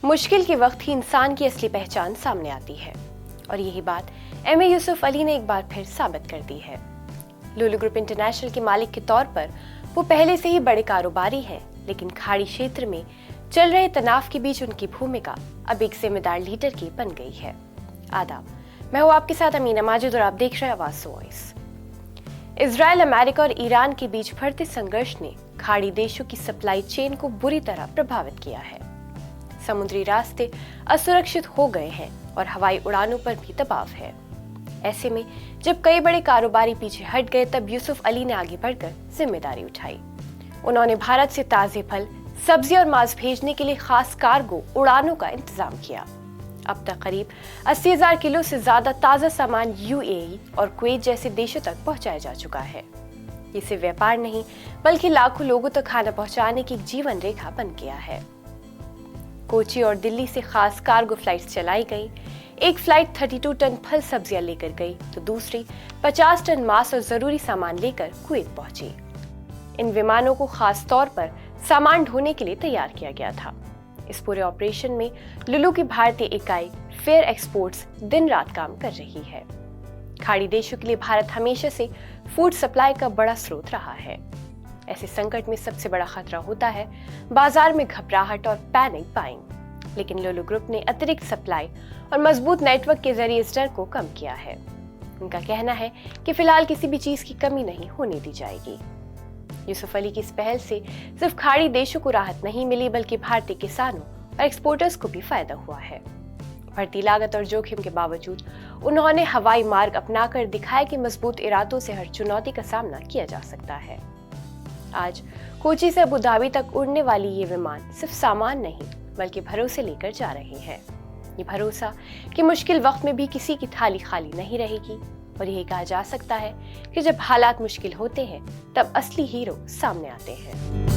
मुश्किल के वक्त ही इंसान की असली पहचान सामने आती है और यही बात एमए यूसुफ अली ने एक बार फिर साबित कर दी है। लुलु ग्रुप इंटरनेशनल के मालिक के तौर पर वो पहले से ही बड़े कारोबारी हैं, लेकिन खाड़ी क्षेत्र में चल रहे तनाव के बीच उनकी भूमिका अब एक जिम्मेदार लीडर की बन गई है। आदाब, मैं हूँ आपके साथ अमीना माजिद और आप देख रहे हैं आवाज वॉइस। इजराइल, अमेरिका और ईरान के बीच बढ़ते संघर्ष ने खाड़ी देशों की सप्लाई चेन को बुरी तरह प्रभावित किया है। समुद्री रास्ते असुरक्षित हो गए हैं और हवाई उड़ानों पर भी दबाव है। ऐसे में जब कई बड़े कारोबारी पीछे हट गए, तब यूसुफ अली ने आगे बढ़कर जिम्मेदारी उठाई। उन्होंने भारत से ताजे फल, सब्जी और मांस भेजने के लिए खास कार्गो उड़ानों का इंतजाम किया। अब तक करीब 80,000 किलो से ज्यादा ताजा सामान यूएई और कुवैत जैसे देशों तक पहुंचाया जा चुका है। ये सिर्फ व्यापार नहीं, बल्कि लाखों लोगों तक खाना पहुंचाने की एक जीवन रेखा बन गया है। कोची और दिल्ली से खास कार्गो फ्लाइट्स चलाई गई। एक फ्लाइट 32 टन फल सब्जियां लेकर गई तो दूसरी 50 टन मांस और जरूरी सामान लेकर कुवैत पहुंची। इन विमानों को खास तौर पर सामान ढोने के लिए तैयार किया गया था। इस पूरे ऑपरेशन में लुलु की भारतीय इकाई फेयर एक्सपोर्ट्स दिन रात काम कर रही है। खाड़ी देशों के लिए भारत हमेशा से फूड सप्लाई का बड़ा स्रोत रहा है। ऐसे संकट में सबसे बड़ा खतरा होता है बाजार में घबराहट और पैनिक बाइंग, लेकिन लुलु ग्रुप ने अतिरिक्त सप्लाई और मजबूत नेटवर्क के जरिए इस डर को कम किया है। उनका कहना है कि फिलहाल किसी भी चीज की कमी नहीं होने दी जाएगी। यूसुफ अली की इस पहल से सिर्फ खाड़ी देशों को राहत नहीं मिली, बल्कि भारतीय किसानों और एक्सपोर्टर्स को भी फायदा हुआ है। बढ़ती लागत और जोखिम के बावजूद उन्होंने हवाई मार्ग अपनाकर दिखाया कि मजबूत इरादों से हर चुनौती का सामना किया जा सकता है। आज कोची से अबू धाबी तक उड़ने वाली ये विमान सिर्फ सामान नहीं, बल्कि भरोसे लेकर जा रहे हैं। ये भरोसा कि मुश्किल वक्त में भी किसी की थाली खाली नहीं रहेगी, और यही कहा जा सकता है कि जब हालात मुश्किल होते हैं तब असली हीरो सामने आते हैं।